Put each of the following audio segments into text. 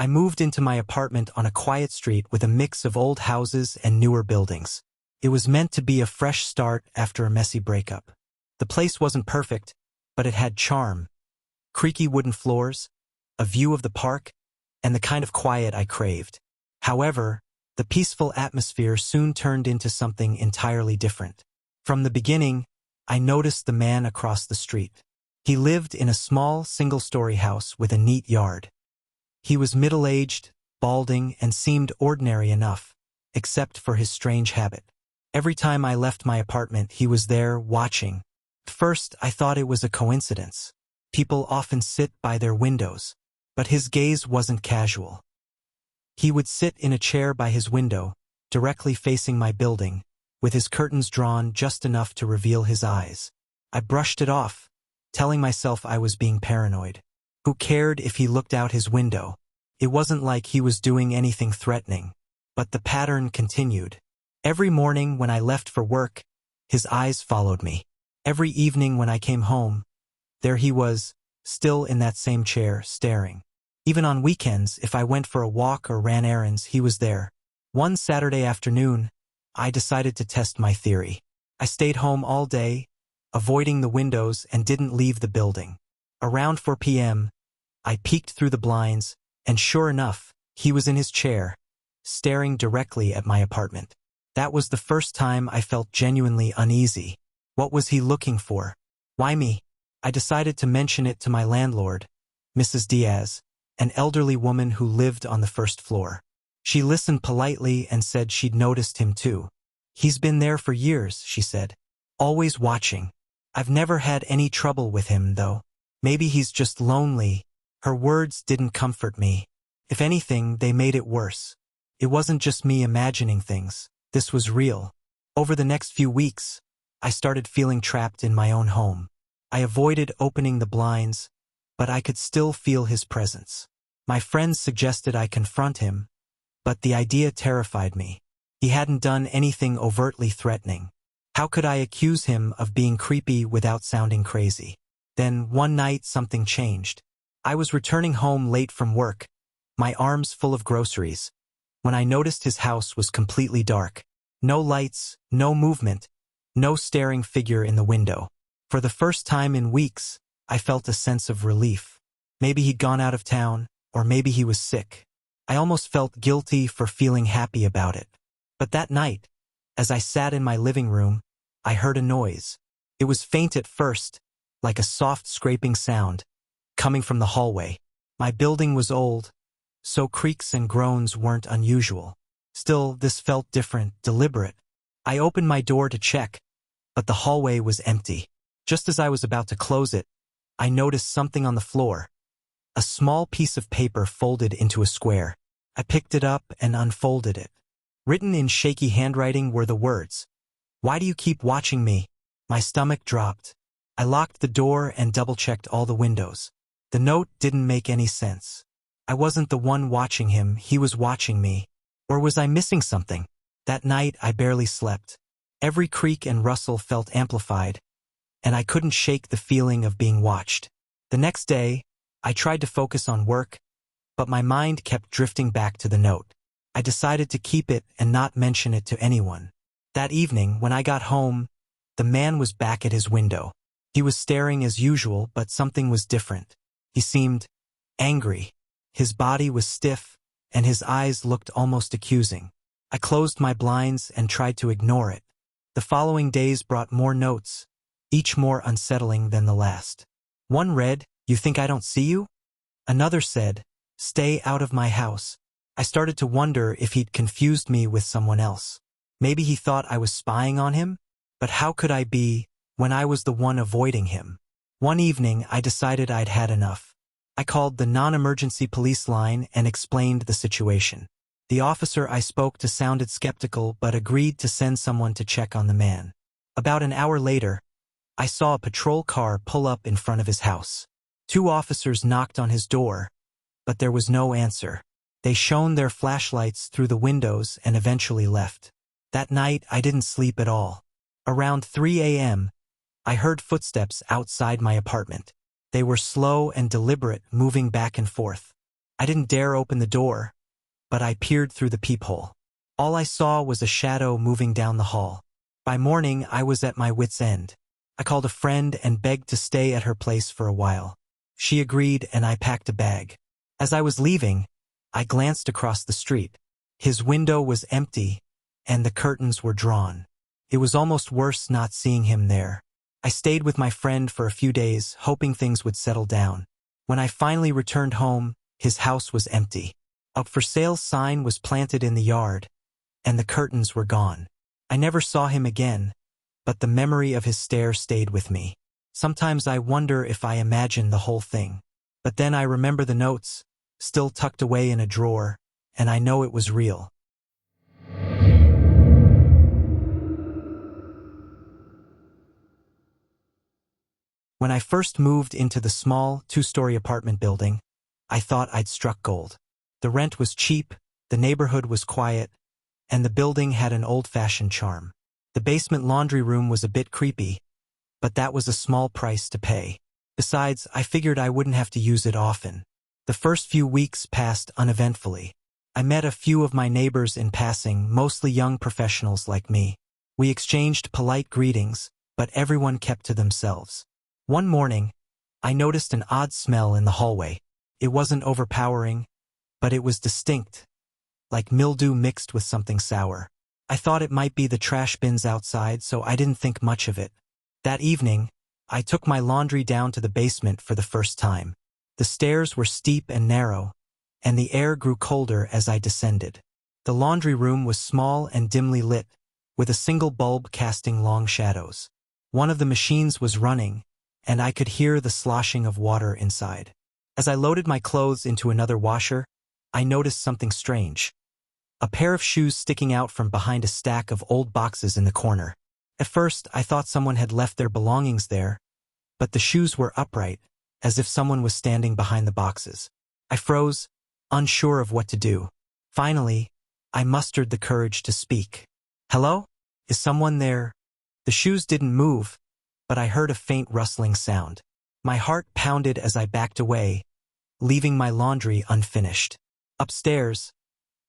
I moved into my apartment on a quiet street with a mix of old houses and newer buildings. It was meant to be a fresh start after a messy breakup. The place wasn't perfect, but it had charm. Creaky wooden floors, a view of the park, and the kind of quiet I craved. However, the peaceful atmosphere soon turned into something entirely different. From the beginning, I noticed the man across the street. He lived in a small, single-story house with a neat yard. He was middle-aged, balding, and seemed ordinary enough, except for his strange habit. Every time I left my apartment, he was there, watching. At first, I thought it was a coincidence. People often sit by their windows, but his gaze wasn't casual. He would sit in a chair by his window, directly facing my building, with his curtains drawn just enough to reveal his eyes. I brushed it off, telling myself I was being paranoid. Who cared if he looked out his window? It wasn't like he was doing anything threatening. But the pattern continued. Every morning when I left for work, his eyes followed me. Every evening when I came home, there he was, still in that same chair, staring. Even on weekends, if I went for a walk or ran errands, he was there. One Saturday afternoon, I decided to test my theory. I stayed home all day, avoiding the windows, and didn't leave the building. Around 4 p.m., I peeked through the blinds, and sure enough, he was in his chair, staring directly at my apartment. That was the first time I felt genuinely uneasy. What was he looking for? Why me? I decided to mention it to my landlord, Mrs. Diaz, an elderly woman who lived on the first floor. She listened politely and said she'd noticed him too. He's been there for years, she said. Always watching. I've never had any trouble with him, though. Maybe he's just lonely. Her words didn't comfort me. If anything, they made it worse. It wasn't just me imagining things. This was real. Over the next few weeks, I started feeling trapped in my own home. I avoided opening the blinds, but I could still feel his presence. My friends suggested I confront him, but the idea terrified me. He hadn't done anything overtly threatening. How could I accuse him of being creepy without sounding crazy? Then, one night, something changed. I was returning home late from work, my arms full of groceries, when I noticed his house was completely dark. No lights, no movement, no staring figure in the window. For the first time in weeks, I felt a sense of relief. Maybe he'd gone out of town, or maybe he was sick. I almost felt guilty for feeling happy about it. But that night, as I sat in my living room, I heard a noise. It was faint at first, like a soft scraping sound, coming from the hallway. My building was old, so creaks and groans weren't unusual. Still, this felt different, deliberate. I opened my door to check, but the hallway was empty. Just as I was about to close it, I noticed something on the floor. A small piece of paper folded into a square. I picked it up and unfolded it. Written in shaky handwriting were the words, "Why do you keep watching me?" My stomach dropped. I locked the door and double-checked all the windows. The note didn't make any sense. I wasn't the one watching him, he was watching me. Or was I missing something? That night, I barely slept. Every creak and rustle felt amplified, and I couldn't shake the feeling of being watched. The next day, I tried to focus on work, but my mind kept drifting back to the note. I decided to keep it and not mention it to anyone. That evening, when I got home, the man was back at his window. He was staring as usual, but something was different. He seemed angry. His body was stiff, and his eyes looked almost accusing. I closed my blinds and tried to ignore it. The following days brought more notes, each more unsettling than the last. One read, "You think I don't see you?" Another said, "Stay out of my house." I started to wonder if he'd confused me with someone else. Maybe he thought I was spying on him? But how could I be when I was the one avoiding him? One evening, I decided I'd had enough. I called the non-emergency police line and explained the situation. The officer I spoke to sounded skeptical but agreed to send someone to check on the man. About an hour later, I saw a patrol car pull up in front of his house. 2 officers knocked on his door, but there was no answer. They shone their flashlights through the windows and eventually left. That night, I didn't sleep at all. Around 3 a.m., I heard footsteps outside my apartment. They were slow and deliberate, moving back and forth. I didn't dare open the door, but I peered through the peephole. All I saw was a shadow moving down the hall. By morning, I was at my wit's end. I called a friend and begged to stay at her place for a while. She agreed, and I packed a bag. As I was leaving, I glanced across the street. His window was empty, and the curtains were drawn. It was almost worse not seeing him there. I stayed with my friend for a few days, hoping things would settle down. When I finally returned home, his house was empty. A for sale sign was planted in the yard, and the curtains were gone. I never saw him again, but the memory of his stare stayed with me. Sometimes I wonder if I imagined the whole thing. But then I remember the notes, still tucked away in a drawer, and I know it was real. When I first moved into the small, two-story apartment building, I thought I'd struck gold. The rent was cheap, the neighborhood was quiet, and the building had an old-fashioned charm. The basement laundry room was a bit creepy, but that was a small price to pay. Besides, I figured I wouldn't have to use it often. The first few weeks passed uneventfully. I met a few of my neighbors in passing, mostly young professionals like me. We exchanged polite greetings, but everyone kept to themselves. One morning, I noticed an odd smell in the hallway. It wasn't overpowering, but it was distinct, like mildew mixed with something sour. I thought it might be the trash bins outside, so I didn't think much of it. That evening, I took my laundry down to the basement for the first time. The stairs were steep and narrow, and the air grew colder as I descended. The laundry room was small and dimly lit, with a single bulb casting long shadows. One of the machines was running, and I could hear the sloshing of water inside. As I loaded my clothes into another washer, I noticed something strange. A pair of shoes sticking out from behind a stack of old boxes in the corner. At first, I thought someone had left their belongings there, but the shoes were upright, as if someone was standing behind the boxes. I froze, unsure of what to do. Finally, I mustered the courage to speak. "Hello? Is someone there?" The shoes didn't move, but I heard a faint rustling sound. My heart pounded as I backed away, leaving my laundry unfinished. Upstairs,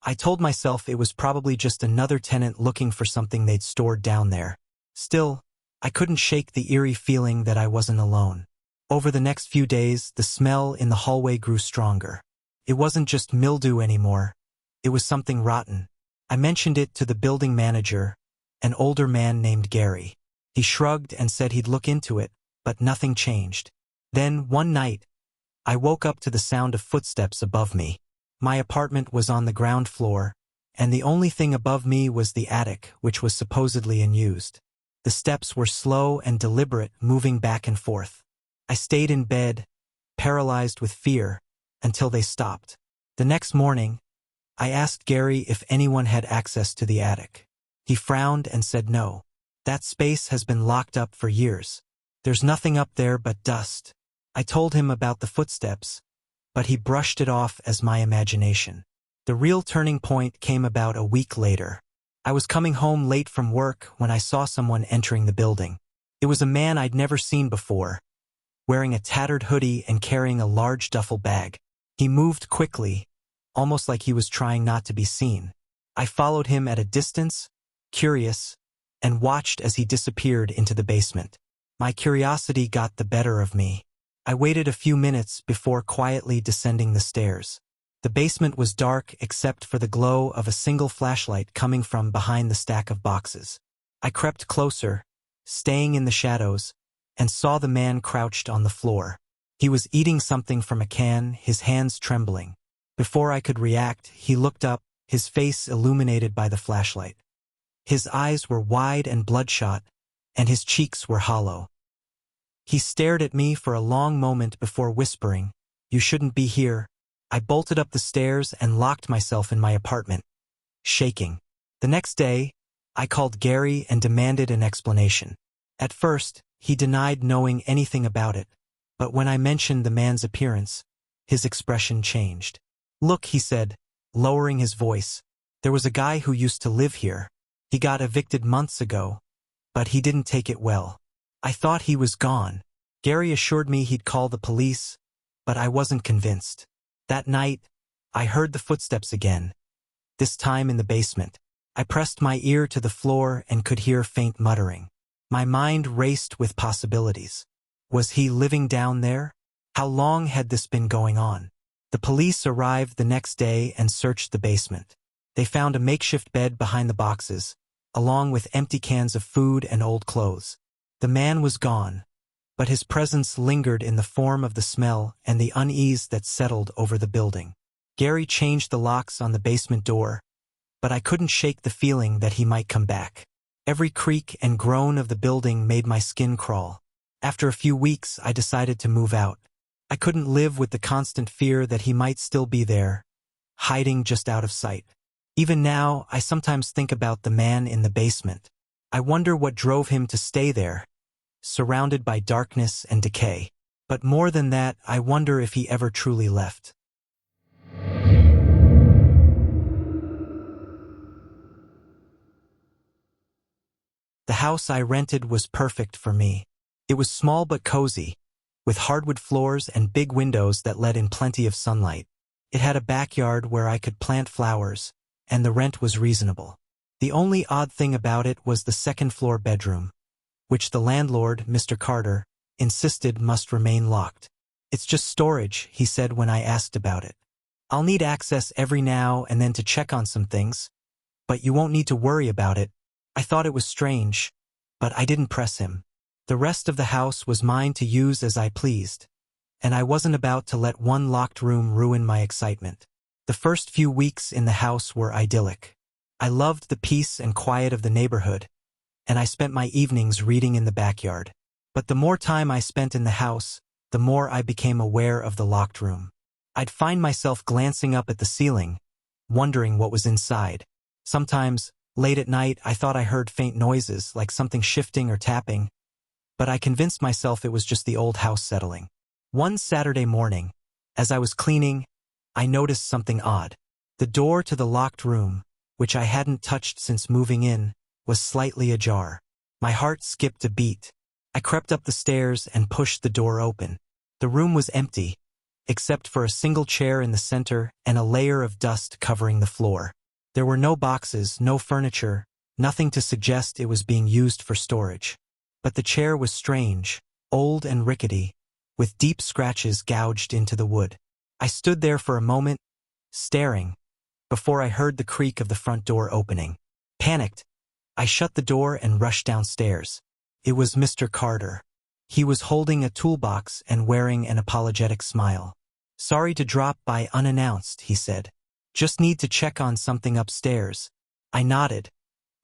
I told myself it was probably just another tenant looking for something they'd stored down there. Still, I couldn't shake the eerie feeling that I wasn't alone. Over the next few days, the smell in the hallway grew stronger. It wasn't just mildew anymore. It was something rotten. I mentioned it to the building manager, an older man named Gary. He shrugged and said he'd look into it, but nothing changed. Then, one night, I woke up to the sound of footsteps above me. My apartment was on the ground floor, and the only thing above me was the attic, which was supposedly unused. The steps were slow and deliberate, moving back and forth. I stayed in bed, paralyzed with fear, until they stopped. The next morning, I asked Gary if anyone had access to the attic. He frowned and said no. That space has been locked up for years. There's nothing up there but dust. I told him about the footsteps, but he brushed it off as my imagination. The real turning point came about a week later. I was coming home late from work when I saw someone entering the building. It was a man I'd never seen before, wearing a tattered hoodie and carrying a large duffel bag. He moved quickly, almost like he was trying not to be seen. I followed him at a distance, curious, and watched as he disappeared into the basement. My curiosity got the better of me. I waited a few minutes before quietly descending the stairs. The basement was dark except for the glow of a single flashlight coming from behind the stack of boxes. I crept closer, staying in the shadows, and saw the man crouched on the floor. He was eating something from a can, his hands trembling. Before I could react, he looked up, his face illuminated by the flashlight. His eyes were wide and bloodshot, and his cheeks were hollow. He stared at me for a long moment before whispering, "You shouldn't be here." I bolted up the stairs and locked myself in my apartment, shaking. The next day, I called Gary and demanded an explanation. At first, he denied knowing anything about it, but when I mentioned the man's appearance, his expression changed. "Look," he said, lowering his voice, "there was a guy who used to live here. He got evicted months ago, but he didn't take it well. I thought he was gone." Gary assured me he'd call the police, but I wasn't convinced. That night, I heard the footsteps again, this time in the basement. I pressed my ear to the floor and could hear faint muttering. My mind raced with possibilities. Was he living down there? How long had this been going on? The police arrived the next day and searched the basement. They found a makeshift bed behind the boxes, along with empty cans of food and old clothes. The man was gone, but his presence lingered in the form of the smell and the unease that settled over the building. Gary changed the locks on the basement door, but I couldn't shake the feeling that he might come back. Every creak and groan of the building made my skin crawl. After a few weeks, I decided to move out. I couldn't live with the constant fear that he might still be there, hiding just out of sight. Even now, I sometimes think about the man in the basement. I wonder what drove him to stay there, surrounded by darkness and decay. But more than that, I wonder if he ever truly left. The house I rented was perfect for me. It was small but cozy, with hardwood floors and big windows that let in plenty of sunlight. It had a backyard where I could plant flowers, and the rent was reasonable. The only odd thing about it was the second-floor bedroom, which the landlord, Mr. Carter, insisted must remain locked. "It's just storage," he said when I asked about it. "I'll need access every now and then to check on some things, but you won't need to worry about it." I thought it was strange, but I didn't press him. The rest of the house was mine to use as I pleased, and I wasn't about to let one locked room ruin my excitement. The first few weeks in the house were idyllic. I loved the peace and quiet of the neighborhood, and I spent my evenings reading in the backyard. But the more time I spent in the house, the more I became aware of the locked room. I'd find myself glancing up at the ceiling, wondering what was inside. Sometimes, late at night, I thought I heard faint noises, like something shifting or tapping, but I convinced myself it was just the old house settling. One Saturday morning, as I was cleaning, I noticed something odd. The door to the locked room, which I hadn't touched since moving in, was slightly ajar. My heart skipped a beat. I crept up the stairs and pushed the door open. The room was empty, except for a single chair in the center and a layer of dust covering the floor. There were no boxes, no furniture, nothing to suggest it was being used for storage. But the chair was strange, old and rickety, with deep scratches gouged into the wood. I stood there for a moment, staring, before I heard the creak of the front door opening. Panicked, I shut the door and rushed downstairs. It was Mr. Carter. He was holding a toolbox and wearing an apologetic smile. "Sorry to drop by unannounced," he said. "Just need to check on something upstairs." I nodded,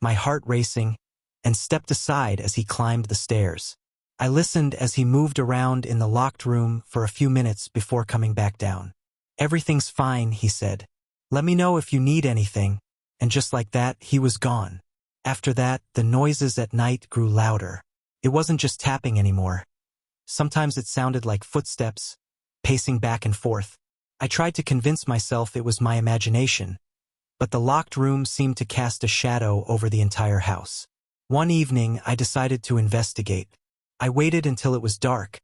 my heart racing, and stepped aside as he climbed the stairs. I listened as he moved around in the locked room for a few minutes before coming back down. "Everything's fine," he said. "Let me know if you need anything." And just like that, he was gone. After that, the noises at night grew louder. It wasn't just tapping anymore. Sometimes it sounded like footsteps, pacing back and forth. I tried to convince myself it was my imagination, but the locked room seemed to cast a shadow over the entire house. One evening, I decided to investigate. I waited until it was dark,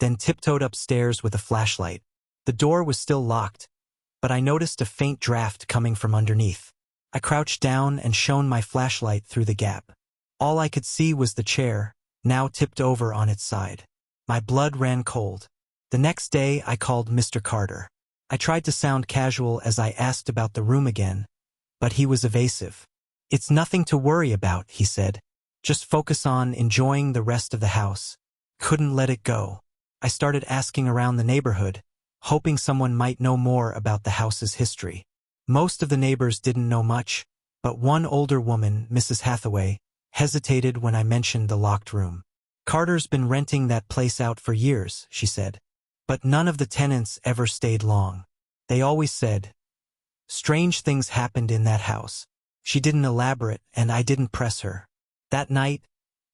then tiptoed upstairs with a flashlight. The door was still locked, but I noticed a faint draft coming from underneath. I crouched down and shone my flashlight through the gap. All I could see was the chair, now tipped over on its side. My blood ran cold. The next day, I called Mr. Carter. I tried to sound casual as I asked about the room again, but he was evasive. "It's nothing to worry about," he said. "Just focus on enjoying the rest of the house." Couldn't let it go. I started asking around the neighborhood, hoping someone might know more about the house's history. Most of the neighbors didn't know much, but one older woman, Mrs. Hathaway, hesitated when I mentioned the locked room. "Carter's been renting that place out for years," she said. "But none of the tenants ever stayed long. They always said, strange things happened in that house." She didn't elaborate, and I didn't press her. That night,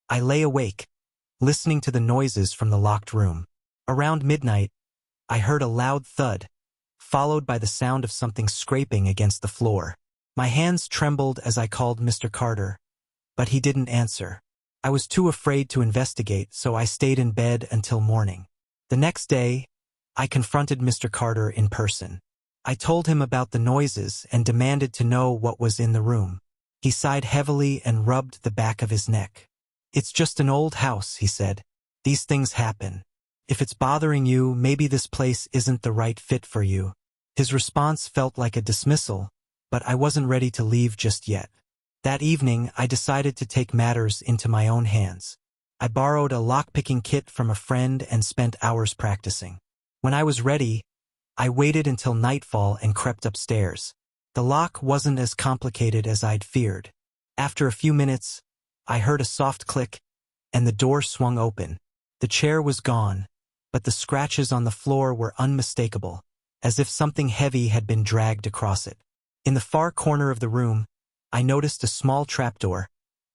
I lay awake, listening to the noises from the locked room. Around midnight, I heard a loud thud, followed by the sound of something scraping against the floor. My hands trembled as I called Mr. Carter, but he didn't answer. I was too afraid to investigate, so I stayed in bed until morning. The next day, I confronted Mr. Carter in person. I told him about the noises and demanded to know what was in the room. He sighed heavily and rubbed the back of his neck. "It's just an old house," he said. "These things happen. If it's bothering you, maybe this place isn't the right fit for you." His response felt like a dismissal, but I wasn't ready to leave just yet. That evening, I decided to take matters into my own hands. I borrowed a lockpicking kit from a friend and spent hours practicing. When I was ready, I waited until nightfall and crept upstairs. The lock wasn't as complicated as I'd feared. After a few minutes, I heard a soft click, and the door swung open. The chair was gone, but the scratches on the floor were unmistakable, as if something heavy had been dragged across it. In the far corner of the room, I noticed a small trapdoor,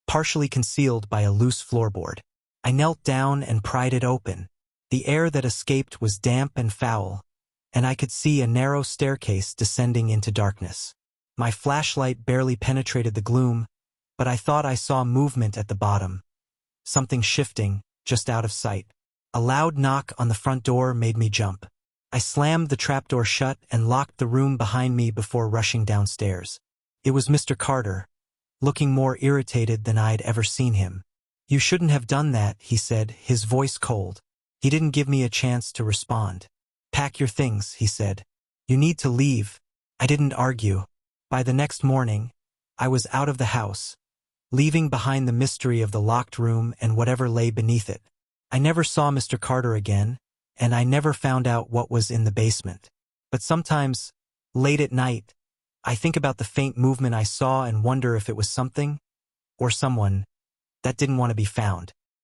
partially concealed by a loose floorboard. I knelt down and pried it open. The air that escaped was damp and foul, and I could see a narrow staircase descending into darkness. My flashlight barely penetrated the gloom, but I thought I saw movement at the bottom, something shifting, just out of sight. A loud knock on the front door made me jump. I slammed the trapdoor shut and locked the room behind me before rushing downstairs. It was Mr. Carter, looking more irritated than I'd ever seen him. "You shouldn't have done that," he said, his voice cold. He didn't give me a chance to respond. "Pack your things," he said. "You need to leave." I didn't argue. By the next morning, I was out of the house, leaving behind the mystery of the locked room and whatever lay beneath it. I never saw Mr. Carter again, and I never found out what was in the basement. But sometimes, late at night, I think about the faint movement I saw and wonder if it was something, or someone, that didn't want to be found.